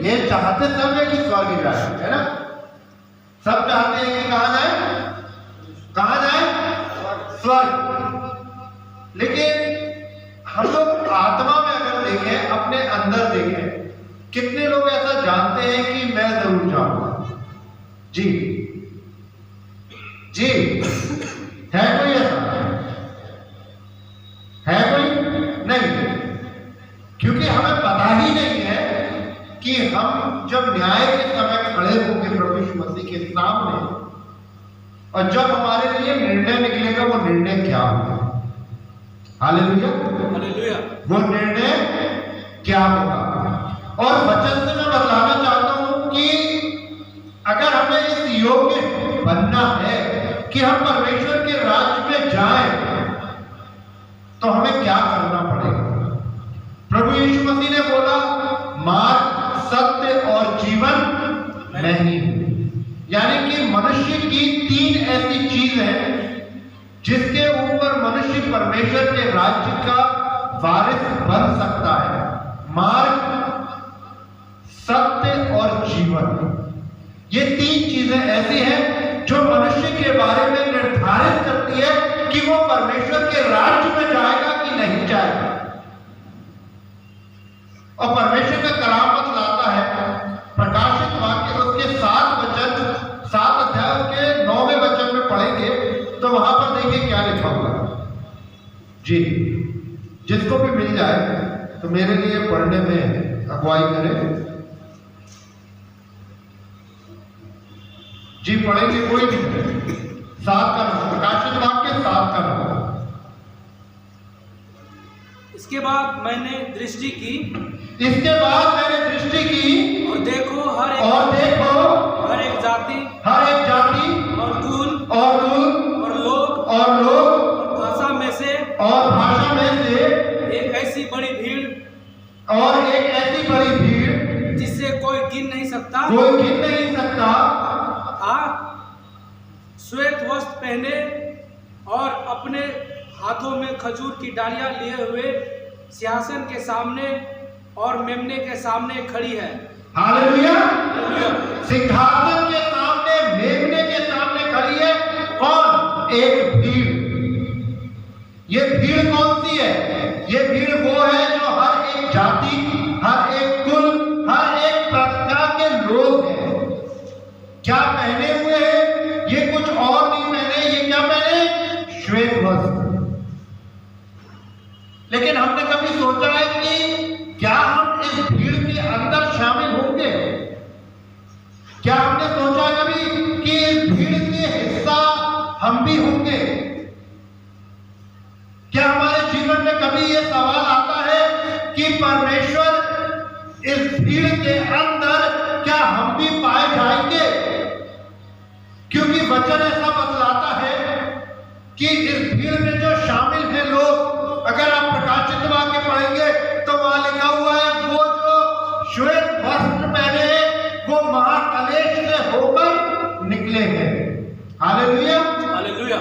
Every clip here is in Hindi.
ये चाहते सब है कि स्वर्ग जाए, है ना? सब चाहते हैं कि कहां जाए? स्वर्ग। लेकिन हम लोग आत्मा में अगर देखें, अपने अंदर देखें, कितने लोग ऐसा जानते हैं कि मैं जरूर जाऊंगा? जी है कोई ऐसा? है कोई? नहीं, क्योंकि हमें पता ही नहीं है कि हम जब न्याय के समय खड़े होंगे प्रभु यीशु मसीह के सामने, और जब हमारे लिए निर्णय निकलेगा, वो निर्णय क्या होगा? हालेलुया, वो निर्णय क्या होगा? और वचन से मैं बताना चाहता हूं कि अगर हमें इस योग्य बनना है कि हम परमेश्वर के राज्य में जाएं, तो हमें क्या करना पड़ेगा? प्रभु यीशु मसीह ने बोला, मार्ग, सत्य और जीवन नहीं। यानी कि मनुष्य की 3 ऐसी चीज है जिसके ऊपर मनुष्य परमेश्वर के राज्य का वारिस बन सकता है। मार्ग, सत्य और जीवन। ये 3 चीजें ऐसी हैं जो मनुष्य के बारे में निर्धारित करती है कि वो परमेश्वर के राज्य में जाएगा कि नहीं जाएगा। और परमेश्वर का कलाम बतलाता है, प्रकाशित वाक्य उसके 7 अध्याय के 9वें वचन में पढ़ेंगे तो वहां पर देखिए क्या लिखा हुआ जी। जिसको भी मिल जाए तो मेरे लिए पढ़ने में अगुवाई करें जी। पढ़ेंगे, कोई नहीं। 7 का नाम, प्रकाशित वाक्य 7 का नाम। इसके बाद मैंने दृष्टि की, और देखो हर एक जाति और कुल और लोग और भाषा में से एक ऐसी बड़ी भीड़, जिससे कोई गिन नहीं सकता, श्वेत वस्त्र पहने और अपने हाथों में खजूर की डालियां लिए हुए सिंहासन के सामने और मेमने के सामने खड़ी है। हालेलुया। सिंहासन के सामने, मेमने के सामने खड़ी है। कौन? एक भीड़। ये भीड़ कौन सी है? ये भीड़ वो है जो हर एक जाति, हर एक कुल, हर एक प्रकार के लोग हैं। क्या पहने हुए हैं? ये कुछ और नहीं पहने, ये क्या पहने? श्वेत वस्त्र। लेकिन हमने कभी सोचा है कि क्या हम इस भीड़ के अंदर शामिल होंगे? क्या हमने सोचा कभी कि इस भीड़ के हिस्सा हम भी होंगे? क्या हमारे जीवन में कभी यह सवाल आता है कि परमेश्वर इस भीड़ के अंदर क्या हम भी पाए जाएंगे? क्योंकि वचन ऐसा बतलाता है कि इस भीड़ में जो शामिल हैं लोग, अगर आप प्रकाशित वाक्य पढ़ेंगे तो वहां लिखा हुआ है, वो जो श्वेत वस्त्र पहने हैं वो महाक्लेश से होकर निकले हैं। Hallelujah, hallelujah.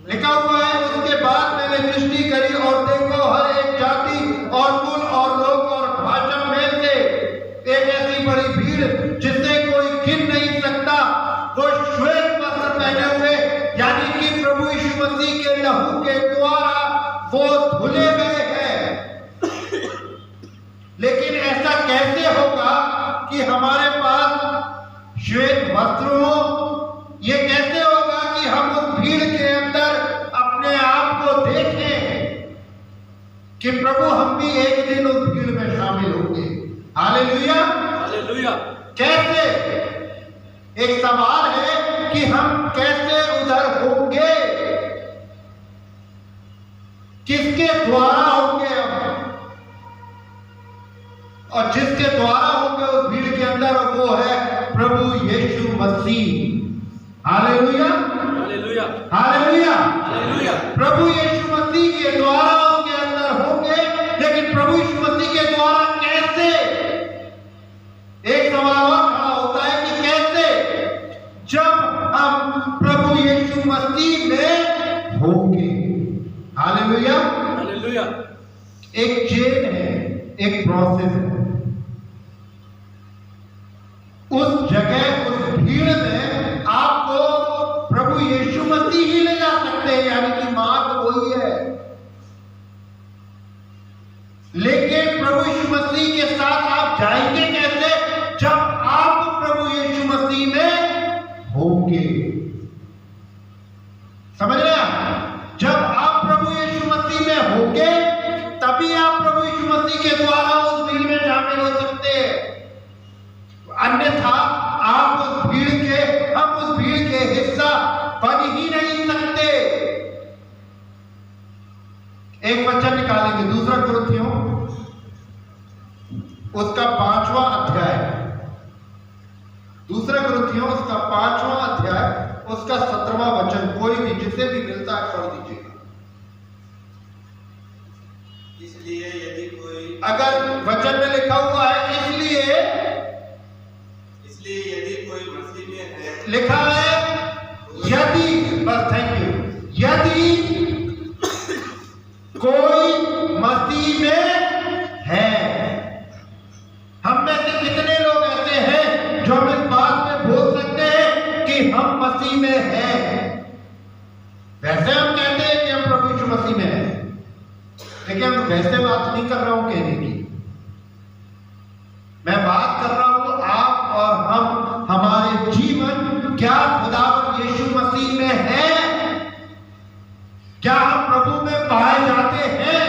लिखा हुआ है, उसके बाद मैंने दृष्टि करी और देखो हर एक जाति और कुल और लोग और भाषा में से एक ऐसी बड़ी भीड़ जिसे कोई गिन नहीं सकता, वो श्वेत वस्त्र पहने हुए, यानी कि प्रभु यीशु मसीह के लहू के द्वारा वो धुले गए हैं। लेकिन ऐसा कैसे होगा कि हमारे पास श्वेत वस्त्र हो? ये कैसे होगा कि हम उस भीड़ के अंदर अपने आप को देखें कि प्रभु हम भी एक दिन उस भीड़ में शामिल होंगे? Hallelujah, hallelujah. कैसे? एक सवाल है कि हम कैसे उधर होंगे, किसके द्वारा होंगे हम, और जिसके द्वारा होंगे उस भीड़ के अंदर वो है प्रभु Yeshu Masih. Hallelujah, hallelujah, hallelujah, hallelujah. प्रभु यीशु मसीह के द्वारा उसके अंदर होंगे। लेकिन प्रभु यीशु मसीह के द्वारा कैसे? एक सवाल और खड़ा होता है कि कैसे? जब हम प्रभु यीशु मसीह में होंगे। Hallelujah, hallelujah. एक चेन है, एक प्रोसेस है। आप जाएंगे कैसे? जब आप प्रभु यीशु मसीह में होंगे। समझ रहे हैं? जब आप प्रभु यीशु मसीह में होंगे तभी आप प्रभु यीशु मसीह के द्वारा उस भीड़ में शामिल हो सकते हैं। अन्यथा आप उस भीड़ के, हम उस भीड़ के हिस्सा बन ही नहीं सकते। एक वचन निकालेंगे, दूसरा कुरिन्थियों उसका 5वां अध्याय, दूसरा कुरिन्थियों उसका 5वां अध्याय उसका 17वां वचन। कोई भी जिसे भी मिलता है पढ़ दीजिएगा। इसलिए यदि कोई, अगर वचन में लिखा हुआ है इसलिए यदि कोई मसीह में है, लिखा है यदि, बस थैंक यू, यदि कोई मसीह में है। हम में से कितने लोग ऐसे हैं जो हम इस बात में बोल सकते हैं कि हम मसीह में हैं? वैसे हम कहते हैं कि हम प्रभु यीशु मसीह में हैं, लेकिन मैं वैसे बात नहीं कर रहा हूं कहने की। मैं बात कर रहा हूं आप और हम, हमारे जीवन क्या खुदावंद यीशु मसीह में है? क्या हम प्रभु में पाए जाते हैं?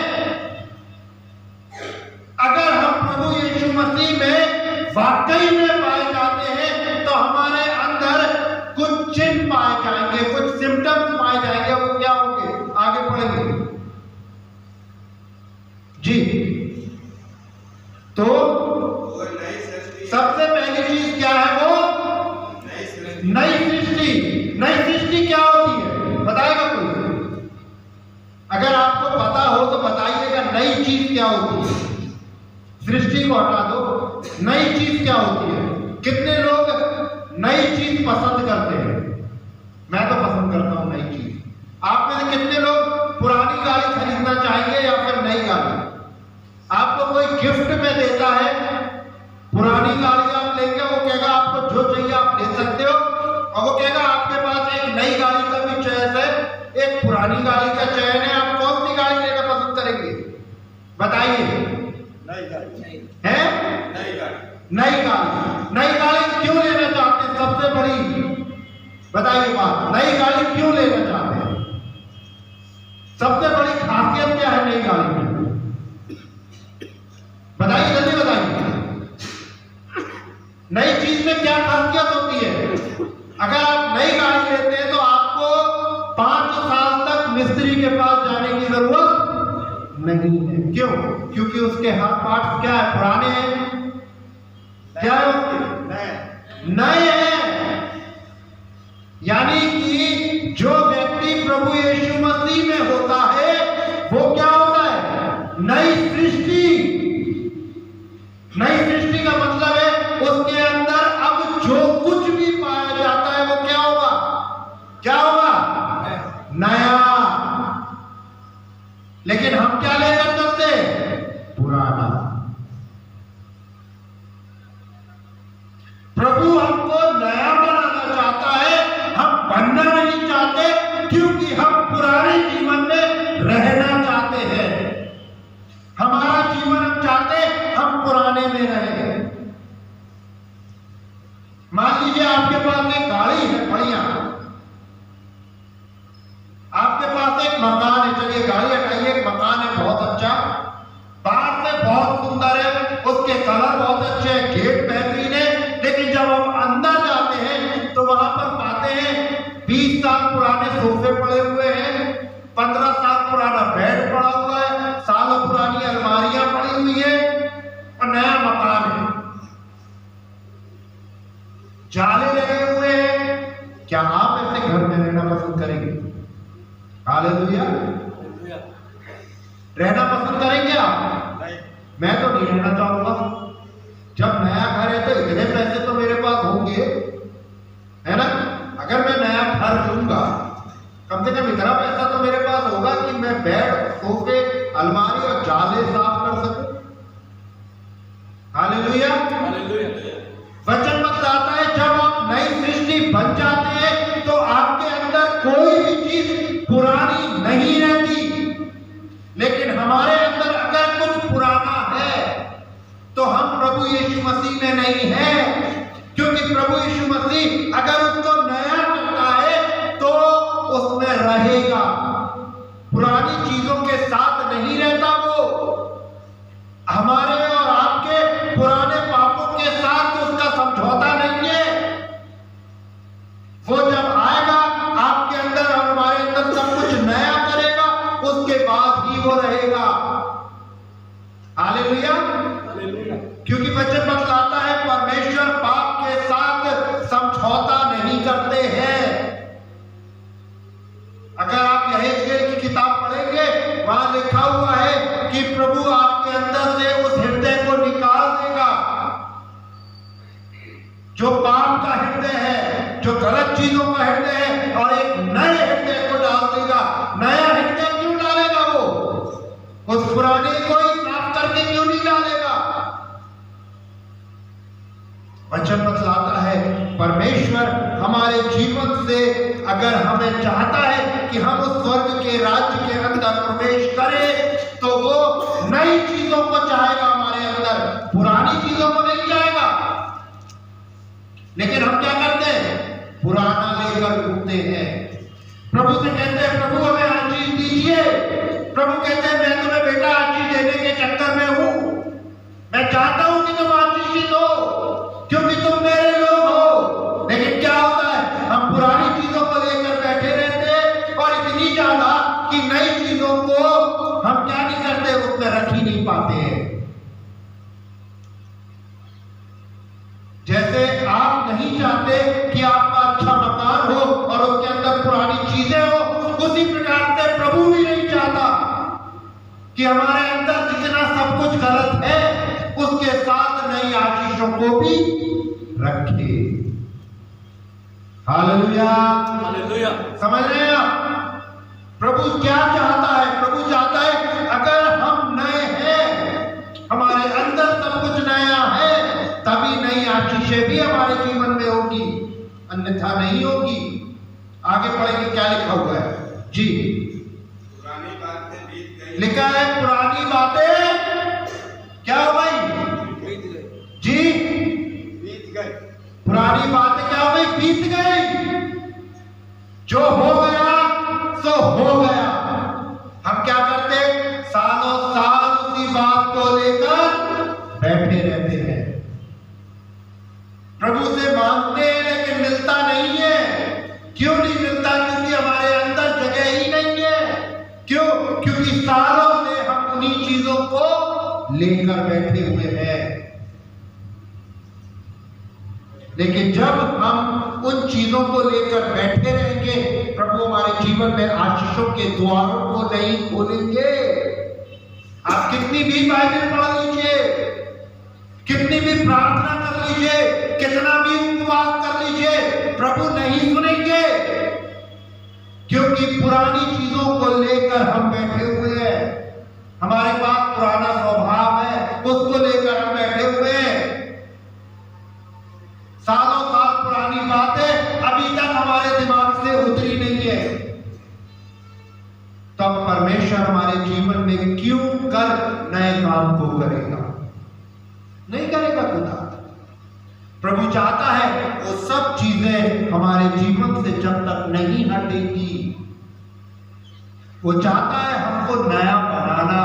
अगर हम प्रभु यीशु मसीह में वाकई में पाए जाते हैं तो हमारे अंदर कुछ चिन्ह पाए जाएंगे, कुछ सिम्टम्स पाए जाएंगे। वो क्या होंगे? आगे पढ़ेंगे जी। तो सबसे पहली चीज क्या है? वो नई सृष्टि। नई सृष्टि क्या होती है बताएगा कोई? अगर आपको पता हो तो बताइएगा नई चीज क्या होती है। सृष्टि को हटा दो, नई चीज क्या होती है? कितने लोग नई चीज पसंद करते हैं? मैं तो पसंद करता हूं नई चीज। आप में से कितने लोग पुरानी गाड़ी खरीदना चाहेंगे या फिर नई गाड़ी? आपको कोई गिफ्ट में देता है, पुरानी गाड़ी आप लेंगे, वो कहेगा आपको जो चाहिए आप ले सकते हो, और वो कहेगा आपके पास एक नई गाड़ी का भी चॉइस है, एक पुरानी गाड़ी का चयन है, आप कौन सी गाड़ी लेना पसंद करेंगे? बताइए। नई गाड़ी है? नई गाड़ी। नई गाड़ी। नई गाड़ी क्यों लेना चाहते हैं? सबसे बड़ी बताइए बात, नई गाड़ी क्यों लेना चाहते हैं? सबसे बड़ी खासियत क्या है नई गाड़ी में? बताइए, जल्दी बताइए। नई चीज में क्या खासियत होती है? अगर आप नई गाड़ी लेते हैं तो आपको 5 साल तक मिस्त्री के पास जाने की जरूरत नहीं है। क्यों? क्योंकि उसके हर पार्ट क्या है? पुराने हैं। क्या है उसके? नए हैं। यानी कि जो व्यक्ति प्रभु यीशु मसीह में होता है वो क्या होता है? नई सृष्टि। नई सृष्टि का मतलब है उसके अंदर अब जो कुछ भी पाया जाता है वो क्या होगा? क्या होगा? नया। लेकिन हम क्या लेकर चलते हैं? पुराना। प्रभु हमको नया बनाना चाहता है, हम बनना नहीं चाहते, क्योंकि हम पुराने जीवन में रहना चाहते हैं। हमारा जीवन हम चाहते हम पुराने में रहें। मान लीजिए आपके पास एक गाड़ी है बढ़िया, आपके पास एक मकान है, चलिए गाड़ी हटाइए, एक मकान है बहुत अच्छा, बाहर से बहुत सुंदर है, उसके कलर बहुत अच्छे हैं, गेट बेहतरीन है, लेकिन जब हम अंदर जाते हैं तो वहां पर पाते हैं 20 साल पुराने सोफे पड़े हुए हैं, 15 साल पुराना बेड पड़ा हुआ है, सालों पुरानी अलमारियां पड़ी हुई है और नया मकान है, जाले लगे हुए हैं। क्या आप ऐसे घर में रहना पसंद करेंगे? हालेलुया। रहना पसंद करेंगे आप? नहीं। मैं तो नहीं रहना चाहूंगा। जब नया घर है तो इतने पैसे तो मेरे पास होंगे, है ना? अगर मैं नया घर लूंगा कम से कम इतना पैसा तो मेरे पास होगा कि मैं बेड, सोफे, अलमारी और जाले साफ कर सकूं। हालेलुया। वचन बताता है जब आप नई सृष्टि बन जाते हैं तो आपके अंदर कोई भी चीज पुरानी नहीं रहती। लेकिन हमारे अंदर अगर कुछ पुराना है तो हम प्रभु प्रभु यीशु मसीह में नहीं है, क्योंकि प्रभु यीशु मसीह अगर उसको नया करता है तो उसमें रहेगा, पुरानी चीजों के साथ नहीं रहता। वो हमारे और आपके पुराने पापों के साथ उसका समझौता नहीं है। वो जब आएगा आपके अंदर और हमारे अंदर सब कुछ नया करेगा, उसके बाद ही वो रहेगा। हालेलुया। क्योंकि वचन बतलाता है परमेश्वर पाप के साथ समझौता नहीं करते हैं। अगर आप यहेजकेल की किताब पढ़ेंगे, वहां लिखा हुआ है कि प्रभु आपके अंदर से उस हृदय को निकाल देगा जो पाप का हृदय है, जो गलत चीजों का हृदय है, और एक नए हृदय को डाल देगा। नया हृदय क्यों डालेगा? वो उस पुराने को ही साफ करके क्यों नहीं डालेगा? वचन बतलाता है परमेश्वर हमारे जीवन से अगर हमें चाहता है कि हम उस स्वर्ग के राज्य के अंदर प्रवेश करें, तो वो नई चीजों को चाहेगा हमारे अंदर, पुरानी चीजों को नहीं चाहेगा। लेकिन हम क्या करते हैं? पुराना लेकर घूमते हैं। प्रभु से कहते हैं प्रभु हमें आशीष दीजिए। प्रभु कहते हैं मैं तुम्हें बेटा आशीष देने के चक्कर में हूं। मैं चाहता हूं कि तुम आशीषित हो, क्योंकि तुम मेरे लोग हो। लेकिन क्या होता है? हम पुरानी चीजों को लेकर बैठे रहते हैं, और इतनी ज्यादा कि नई चीजों को हम क्या नहीं करते, उसमें रख ही नहीं पाते हैं। जैसे आप नहीं चाहते कि आपका अच्छा मकान हो और उसके अंदर पुरानी चीजें हो, उसी प्रकार से प्रभु भी नहीं चाहता कि हमारे अंदर जितना सब कुछ गलत है उसके साथ नई आशीषों को भी रखे। Hallelujah, hallelujah. समझ रहे हैं आप? प्रभु क्या चाहता है? प्रभु चाहता है अगर हम नए हैं, हमारे अंदर सब कुछ नया है, तभी नई आशीषें भी हमारे जीवन में होगी, अन्यथा नहीं होगी। आगे पढ़ेंगे क्या लिखा हुआ है जी। पुरानी बातें बीत गई। लिखा है पुरानी बातें क्या हो गई जी? बीत गई। पुरानी बातें क्या हो गई? बीत गई। जो हो गया सो हो गया। हम क्या करते? सालों साल उसी बात को लेकर बैठे रहते हैं, प्रभु से मांगते हैं, लेकिन मिलता नहीं है। क्यों नहीं मिलता? क्योंकि हमारे अंदर जगह ही नहीं है। क्यों? क्योंकि सालों से हम उन्हीं चीजों को लेकर बैठे हुए हैं। लेकिन जब हम उन चीजों को लेकर बैठे रहेंगे, प्रभु हमारे जीवन में आशीषों के द्वारों को नहीं खोलेंगे। आप कितनी भी बाइबल पढ़ लीजिए, कितनी भी प्रार्थना कर लीजिए, कितना भी उपवास कर लीजिए, प्रभु नहीं सुनेंगे। क्योंकि पुरानी चीजों को लेकर हम बैठे हुए हैं। हमारे पास पुराना स्वभाव है, उसको लेकर हम बैठे हुए हैं। सालों साल पुरानी बातें अभी तक हमारे दिमाग से उतरी नहीं है। तब परमेश्वर हमारे जीवन में क्यों कर नए काम को करेगा? नहीं करेगा खुदा। प्रभु चाहता है वो सब चीजें हमारे जीवन से जब तक नहीं हटेगी, वो चाहता है हमको नया बनाना।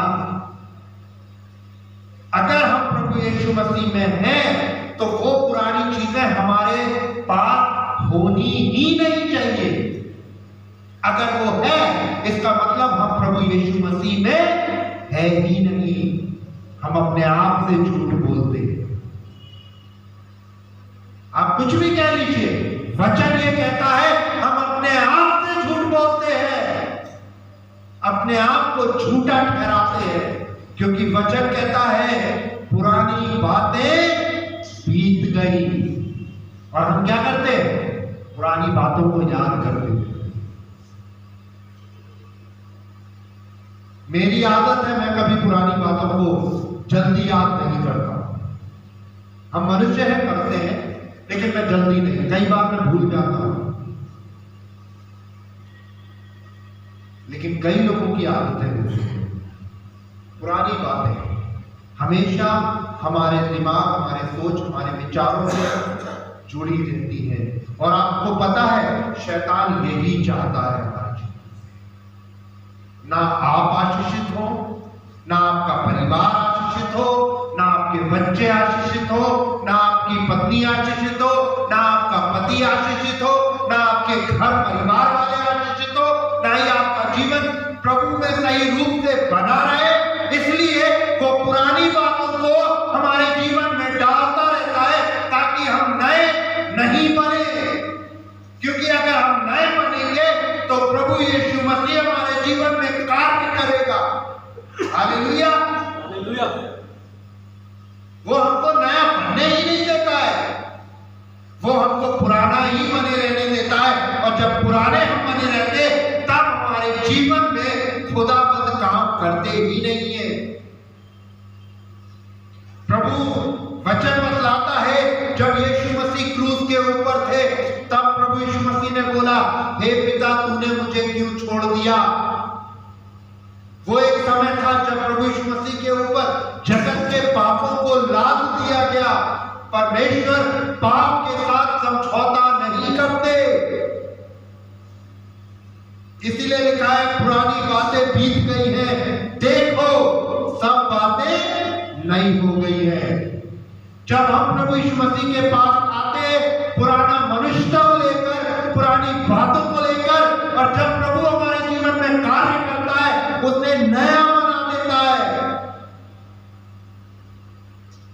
अगर हम प्रभु यीशु मसीह में हैं, तो वो पुरानी चीजें हमारे पास होनी ही नहीं चाहिए। अगर वो है, इसका मतलब हम प्रभु यीशु मसीह में है ही नहीं। हम अपने आप से झूठ बोलते हैं। आप कुछ भी कह लीजिए, वचन ये कहता है हम अपने आप से झूठ बोलते हैं, अपने आप को झूठा ठहराते हैं। क्योंकि वचन कहता है पुरानी बातें बीत गई, और हम क्या करते हैं? पुरानी बातों को याद करते हैं। मेरी आदत है, मैं कभी पुरानी बातों को जल्दी याद नहीं करता। हम मनुष्य हैं, करते हैं, लेकिन मैं जल्दी नहीं। कई बार मैं भूल जाता हूं, लेकिन कई लोगों की आदत है पुरानी बातें हमेशा हमारे दिमाग, हमारे सोच, हमारे विचारों से जुड़ी रहती है। और आपको पता है शैतान यही चाहता है हमारा जीवन, ना आप आशीषित हो, ना आपका परिवार आशीषित हो, ना आपके बच्चे आशीषित हो, ना आपकी पत्नी आशीषित हो, ना आपका पति आशीषित हो, ना आपके घर परिवार वाले आशीषित हो, ना ही आपका जीवन प्रभु में सही रूप से बना रहे। इसलिए वो पुरानी बातों को हमारे जीवन में डालता रहता है ताकि हम नए नहीं बने, क्योंकि अगर हम नए बनेंगे तो प्रभु यीशु मसीह हमारे जीवन में कार्य करेगा। Hallelujah, hallelujah. वो हमको नया बनने ही नहीं देता है, वो हमको पुराना ही बने रहने देता है। और जब पुराने हम बने रहते तब हमारे जीवन में खुदावंद काम करते ही नहीं है। प्रभु वचन बतलाता है जब यीशु मसीह क्रूस के ऊपर थे तब प्रभु यीशु मसीह ने बोला, हे पिता तूने मुझे क्यों छोड़ दिया। वो एक समय था जब प्रभु यीशु मसीह के ऊपर जगत के पापों को लाद दिया गया। परमेश्वर पाप के साथ समझौता नहीं करते, इसीलिए लिखा है पुरानी बातें बीत गई हैं, देखो सब बातें नई हो गई है। जब हम प्रभु यीशु मसीह के पास आते पुराना मनुष्यता को लेकर, पुरानी बातों को लेकर, और जब प्रभु हमारे जीवन में कार्य करता है उसे नया बना देता है।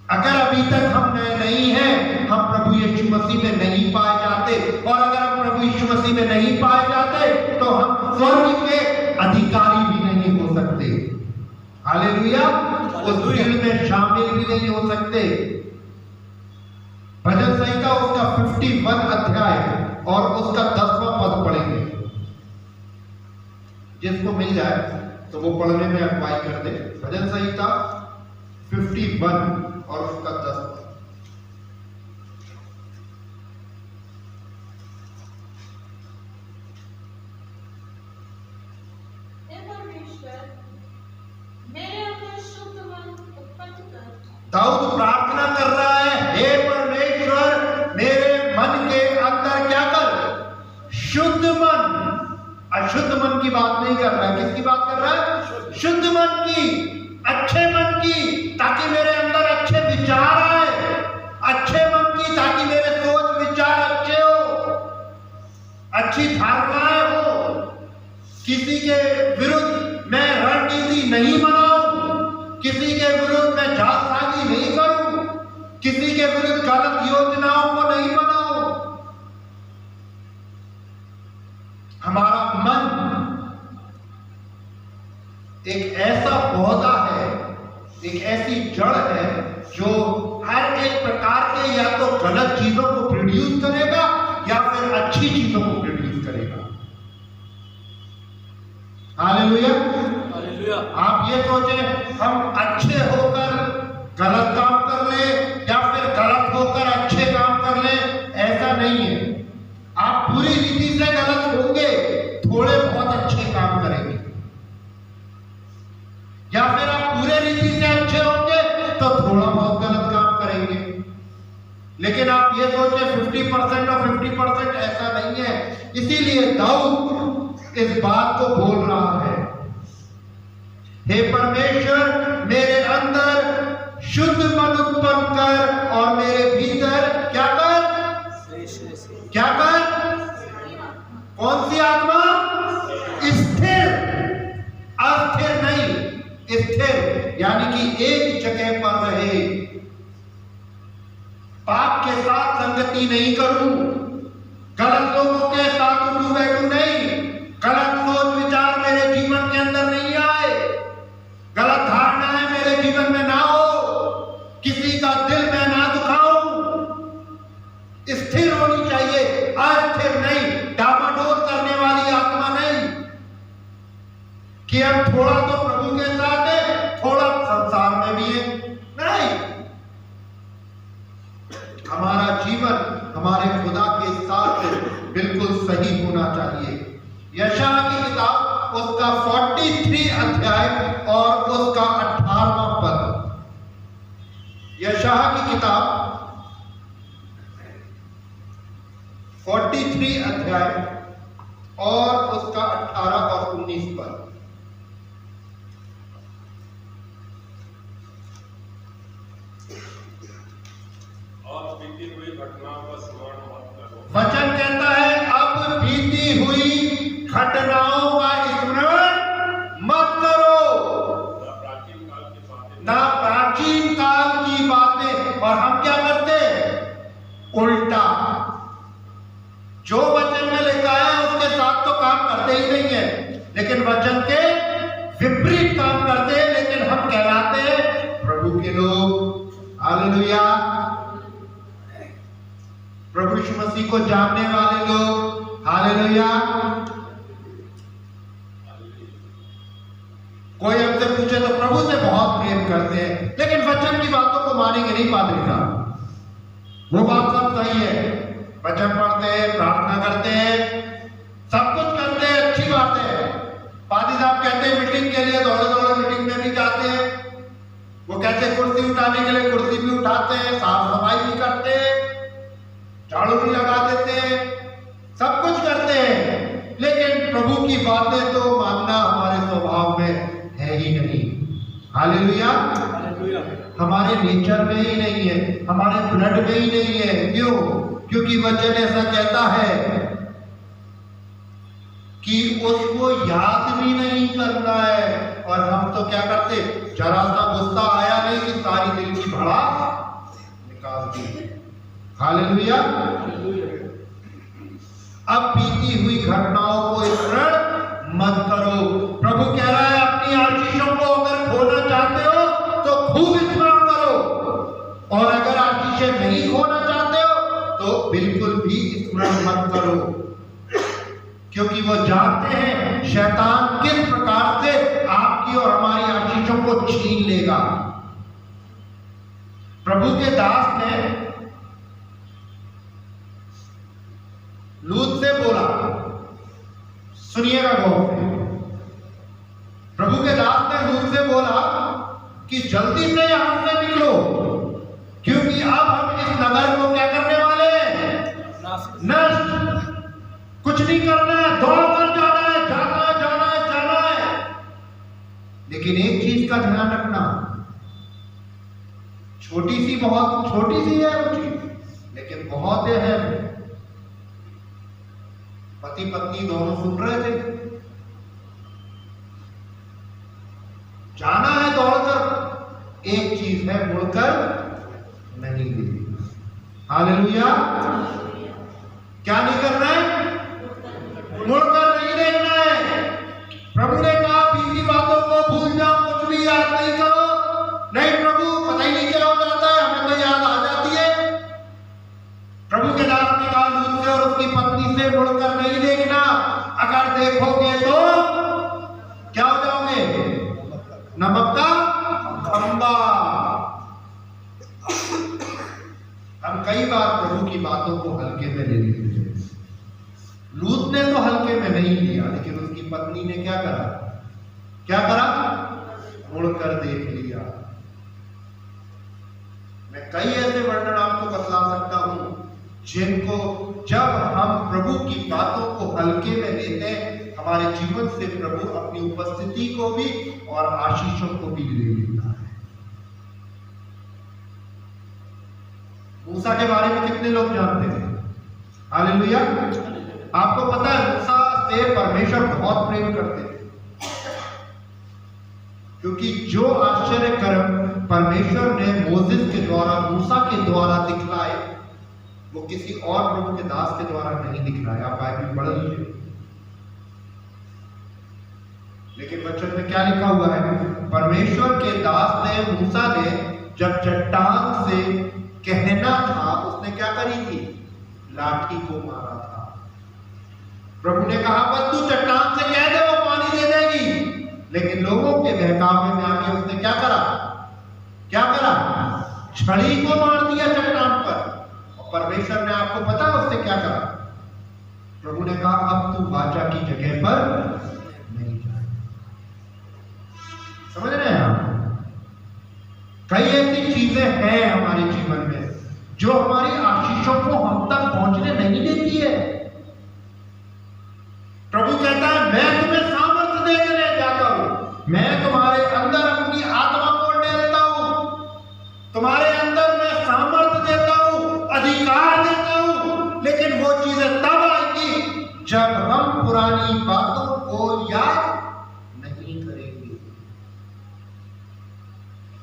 अगर अभी तक हम नए नहीं हैं, हम प्रभु यीशु मसीह में नहीं पाए जाते, और अगर हम प्रभु यीशु मसीह में नहीं पाए जाते तो हम स्वर्ग के अधिकारी भी नहीं हो सकते। हालेलुया, उस भीड़ में शामिल भी नहीं हो सकते। भजन संहिता उसका 51 अध्याय और उसका 10वां पद पढ़ेंगे। जिसको मिल जाए तो वो पढ़ने में अगुवाई कर दे। भजन संहिता 51 और उसका 10 पद। दाऊद प्रार्थना कर रहा है, हे परमेश्वर मेरे मन के अंदर क्या कर, शुद्ध मन। अशुद्ध मन की बात नहीं कर रहा है, किसकी बात कर रहा है, शुद्ध मन की, अच्छे मन की, ताकि मेरे अंदर अच्छे विचार आए, अच्छे मन की, ताकि मेरे सोच विचार अच्छे हो, अच्छी धारणाएं हो, किसी के विरुद्ध मैं रणनीति नहीं बनाऊं, किसी के विरुद्ध मैं जालसाजी नहीं करूं, किसी के विरुद्ध गलत योजनाओं को नहीं बनाऊं। हमारा मन एक ऐसा पौधा है, एक ऐसी जड़ है जो हर एक प्रकार के या तो गलत चीजों को प्रोड्यूस करेगा या फिर अच्छी चीजों को प्रोड्यूस करेगा। Hallelujah, hallelujah. आप ये सोचें हम अच्छे होकर गलत काम कर ले या फिर गलत होकर अच्छे काम कर ले, ऐसा नहीं है। आप पूरी रीति से गलत होंगे, थोड़े बहुत अच्छे काम करेंगे, या फिर आप पूरे रीति से अच्छे होंगे तो थोड़ा बहुत गलत काम करेंगे। लेकिन आप ये सोचें 50% और 50%, ऐसा नहीं है। इसीलिए दाऊद इस बात को बोल रहा है, हे परमेश्वर मेरे अंदर शुद्ध मन उत्पन्न कर और मेरे भीतर क्या कर, क्या कर, कौन सी आत्मा, स्थिर, अस्थिर नहीं, स्थिर यानी कि एक जगह पर रहे। पाप के साथ संगति नहीं करूं, गलत लोगों के साथ उठू बैठू नहीं, गलत सोच विचार मेरे जीवन के अंदर नहीं आए, गलत धारणाएं मेरे जीवन में ना हो, किसी का दिल में ना दुखाऊं। स्थिर होनी चाहिए, अस्थिर नहीं, डामाडोल करने वाली आत्मा नहीं कि हम थोड़ा तो प्रभु के साथ है, थोड़ा संसार में भी है, नहीं। हमारा जीवन हमारे खुदा के साथ बिल्कुल सही होना चाहिए। यशायाह की किताब उसका 43 अध्याय और उसका 18वां पद। यशायाह की किताब 43 अध्याय और उसका 18 और 19 पर। और बीती हुई घटनाओं का स्मरण मत करो। वचन कहता है अब बीती हुई घटनाओं का स्मरण मत करो, ना प्राचीन काल की बातें। और हम क्या करते हैं? उल्टा जो वचन में लिखा है उसके साथ तो काम करते ही नहीं है, लेकिन वचन के विपरीत काम करते हैं। लेकिन हम कहलाते हैं प्रभु के लोग। हालेलुया। प्रभु यीशु मसीह को जानने वाले लोग। हालेलुया। कोई हमसे पूछे तो प्रभु से बहुत प्रेम करते हैं, लेकिन वचन की बातों को मानेंगे नहीं। पादरी साहब, वो बात सब सही है, वचन पढ़ते हैं, प्रार्थना करते हैं, सब कुछ करते हैं, अच्छी बात है। पादरी साहब कहते हैं मीटिंग के लिए दौड़े दौड़े मीटिंग में भी जाते हैं। वो कहते हैं कुर्सी उठाने के लिए कुर्सी भी उठाते हैं, साफ सफाई भी करते हैं, झाड़ू भी लगा देते हैं, सब कुछ करते हैं। लेकिन प्रभु की बातें तो मानना हमारे स्वभाव में है ही नहीं। हालेलुया। हमारे नेचर में ही नहीं है, हमारे ब्लड में ही नहीं है। क्यों? क्योंकि वचन ऐसा कहता है कि उसको याद भी नहीं करना है। और हम तो क्या करते, जरा सा गुस्सा आया नहीं कि सारी दिल की भड़ास निकाल दी। हालेलुया। अब बीती हुई घटनाओं को स्मरण मत करो। प्रभु कह रहा है अपनी आशीषों को अगर खोना चाहते हो तो खूब स्मरण करो, और अगर आशीषें नहीं खोना चाहते हो तो बिल्कुल भी स्मरण मत करो, क्योंकि वो जानते हैं शैतान किस प्रकार से आपकी और हमारी आशीषों को छीन लेगा। प्रभु के दास ने लूत से बोला, सुनिएगा गौर से। प्रभु के दास ने लूत से बोला कि जल्दी से यहां से निकलो, क्योंकि अब हम इस नगर को क्या करने वाले हैं? नष्ट। कुछ नहीं करना है, दौड़ कर जाना है, जाना है, जाना है, जाना है। लेकिन एक चीज का ध्यान रखना, छोटी सी, बहुत छोटी सी है वो चीज, लेकिन बहुत है। पति पत्नी दोनों सुन रहे थे, जाना है दौड़कर, एक चीज है मुड़कर नहीं देखना। हालेलुया। क्या नहीं करना है? मुड़कर नहीं देखना है। प्रभु ने कहा बीती बातों को भूल जाओ, कुछ भी याद नहीं करो। नहीं प्रभु, पता ही नहीं क्या हो जाता है, हमें तो याद आ जाती है। प्रभु के दास ने कहा लूत से और उसकी पत्नी से मुड़कर नहीं देखना, अगर देखोगे तो क्या हो जाओगे? नमक का खंबा। हम कई बार प्रभु की बातों को हल्के में ले लेते हैं। लूत ने तो हल्के में नहीं लिया, लेकिन उसकी पत्नी ने क्या करा? क्या करा? मुड़कर देख लिया। मैं कई ऐसे वर्णन आपको बतला सकता हूं जिनको जब हम प्रभु की बातों को हल्के में लेते हैं, हमारे जीवन से प्रभु अपनी उपस्थिति को भी और आशीषों को भी ले लेता है। मूसा के बारे में कितने लोग जानते हैं? हालेलुया। आपको पता है मूसा से परमेश्वर बहुत प्रेम करते थे, क्योंकि जो आश्चर्य कर्म परमेश्वर ने मोसेस के द्वारा, मूसा के द्वारा दिखलाए, वो किसी और प्रभु के दास के द्वारा नहीं दिखलाया। आप बाइबल पढ़ लीजिए। लेकिन वचन में क्या लिखा हुआ है? परमेश्वर के दास ने, मूसा ने जब चट्टान से कहना था, उसने क्या करी थी? लाठी को मारा था। प्रभु ने कहा बस तू चट्टान से कह दे, वो पानी दे देगी। लेकिन लोगों के बहकावे में आके उसने क्या करा? क्या करा? छड़ी को मार दिया चट्टान पर। और परमेश्वर ने, आपको पता उससे क्या करा? प्रभु ने कहा अब तू वाचा की जगह पर नहीं जाए। समझ रहे हैं आप? कई ऐसी चीजें हैं हमारे जीवन में जो हमारी आशीषों को हम तक पहुंचने नहीं देती है। प्रभु कहता है मैं तुम्हें सामर्थ्य देने जाता हूं, मैं तुम्हारे अंदर अपनी आत्मा को देता हूं, तुम्हारे अंदर मैं सामर्थ्य देता हूं, अधिकार देता हूं, लेकिन वो चीजें तब आएगी जब हम पुरानी बातों को याद नहीं करेंगे,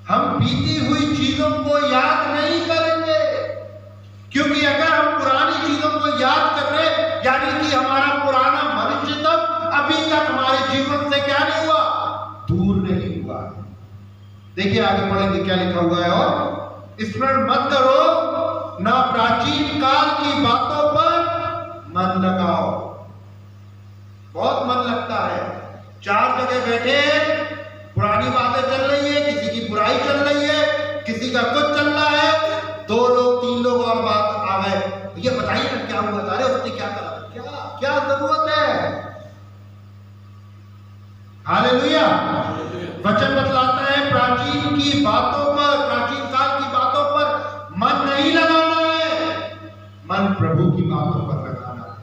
हम बीती हुई चीजों को याद नहीं करेंगे। क्योंकि अगर हम पुरानी चीजों को याद कर रहे, यानी कि हमारा पुराना मनुष्य तब अभी तक हमारे जीवन से क्या नहीं हुआ, दूर नहीं हुआ। देखिए आगे पढ़ेंगे क्या लिखा हुआ है, और स्मरण मत करो ना प्राचीन काल की बातों पर मन लगाओ। बहुत मन लगता है, चार जगह बैठे पुरानी बातें चल रही है, किसी की बुराई चल रही है, किसी का कुछ चल रहा है, 2 लोग 3 लोग और बात आ गए, ये बताइए ना क्या हुआ, अरे उसने क्या करा, क्या जरूरत है। हालेलुया। वचन बतलाता है प्राचीन की बातों पर, प्राचीन काल की बातों पर मन नहीं लगाना है, मन प्रभु की बातों पर लगाना है।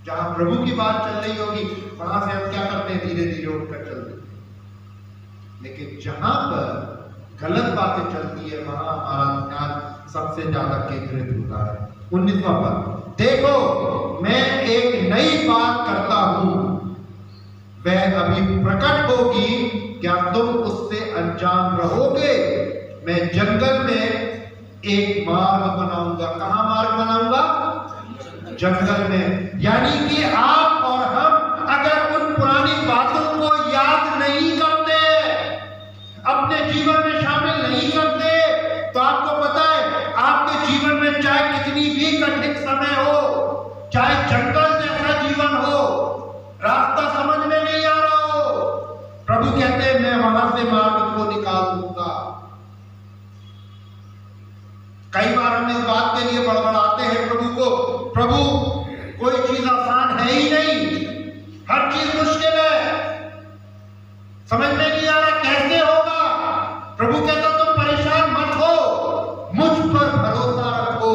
जहां प्रभु की बात चल रही होगी वहां से हम क्या करते हैं, धीरे धीरे उठकर चलते हैं। लेकिन जहां पर गलत बातें चलती है वहां हमारा ध्यान सबसे ज्यादा केंद्रित होता है। 19वां पद, देखो मैं एक नई बात करता हूं, वह अभी प्रकट होगी, क्या तुम उससे अनजान रहोगे। मैं जंगल में एक मार्ग बनाऊंगा। कहां मार्ग बनाऊंगा, जंगल में। यानी कि आप और हम अगर उन पुरानी बातों को याद नहीं करते, अपने जीवन में शामिल नहीं करते, तो आपको पता है आपके जीवन में चाहे कितनी भी कठिन समय हो, चाहे जंगल जैसा जीवन हो, रास्ता समझ में नहीं आ रहा हो, प्रभु कहते हैं मैं वहां से मार्ग को निकाल दूंगा। कई बार हम इस बात के लिए बड़बड़ाते हैं प्रभु को, प्रभु कोई चीज आसान है ही नहीं, हर चीज मुश्किल है, समझ में नहीं आ रहा कैसे होगा। प्रभु कहता तुम परेशान मत हो, मुझ पर भरोसा रखो,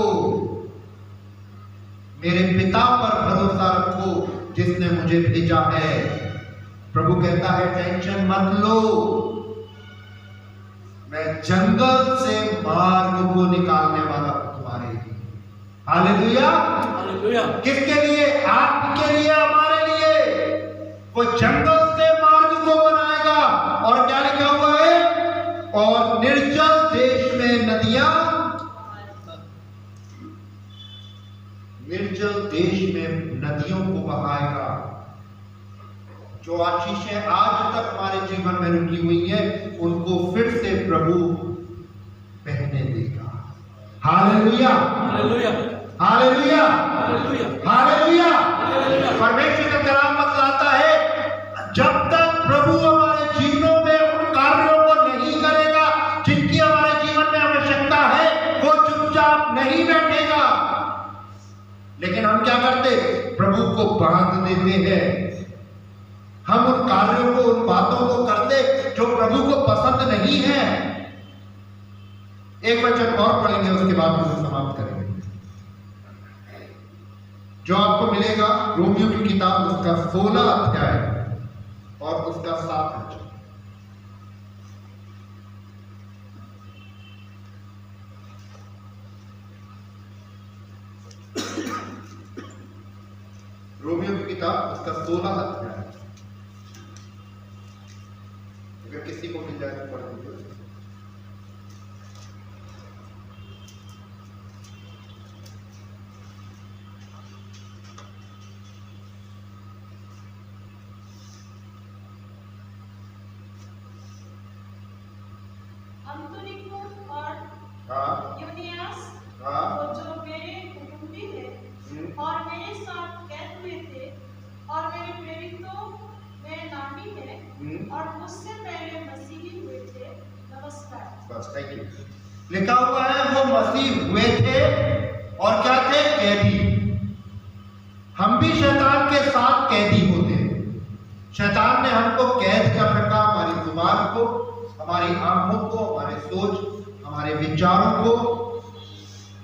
मेरे पिता पर भरोसा रखो जिसने मुझे भेजा है। प्रभु कहता है टेंशन मत लो, मैं जंगल से मार्ग को निकालने वाला हूं तुम्हारे लिए। हालेलुया। हालेलुया। किसके लिए, आपके लिए, हमारे लिए। वो जंगल से मार्ग को बनाएगा, और क्या लिखा हुआ है, और निर्जल देश में नदियां, निर्जल देश में नदियों को बहाएगा। जो आशीषें आज तक हमारे जीवन में रुकी हुई है उनको फिर से प्रभु बहने देगा। Hallelujah, hallelujah, hallelujah, hallelujah, hallelujah. Hallelujah. परमेश्वर का कलाम बतलाता है जब तक प्रभु हमारे जीवनों में उन कार्यों को नहीं करेगा जिनकी हमारे जीवन में आवश्यकता है, वो चुपचाप नहीं बैठेगा। लेकिन हम क्या करते, प्रभु को बांध देते हैं, हम उन कार्यों को, उन बातों को करते जो प्रभु को पसंद नहीं है। एक वचन और पढ़ेंगे, उसके बाद हम समाप्त करेंगे। जो आपको मिलेगा रोमियो की किताब, उसका 16 अध्याय और उसका 7 वचन। रोमियो की किताब, उसका 16 अध्याय। अगर किसी को मिल जाए तो पढ़ दीजिए। अंतुनिकुस और हाँ यूनियास हाँ वो जो मेरे कुटुंबी थे और मेरे साथ कैद हुए थे और मेरे प्रेरितों में नामी है और मुझसे पहले मसीही हुए थे, नमस्कार। बस, थैंक यू। लिखा हुआ है वो मसीह हुए थे और क्या थे, कैदी। हम भी शैतान के साथ कैदी होते हैं। शैतान ने हमको कैद कर रखा, हमारी जुबान को, हमारी आंखों को, हमारे सोच, हमारे विचारों को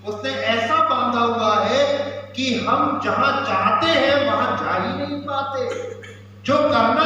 उसने ऐसा बांधा हुआ है कि हम जहां चाहते हैं वहां जा ही नहीं पाते। जो करना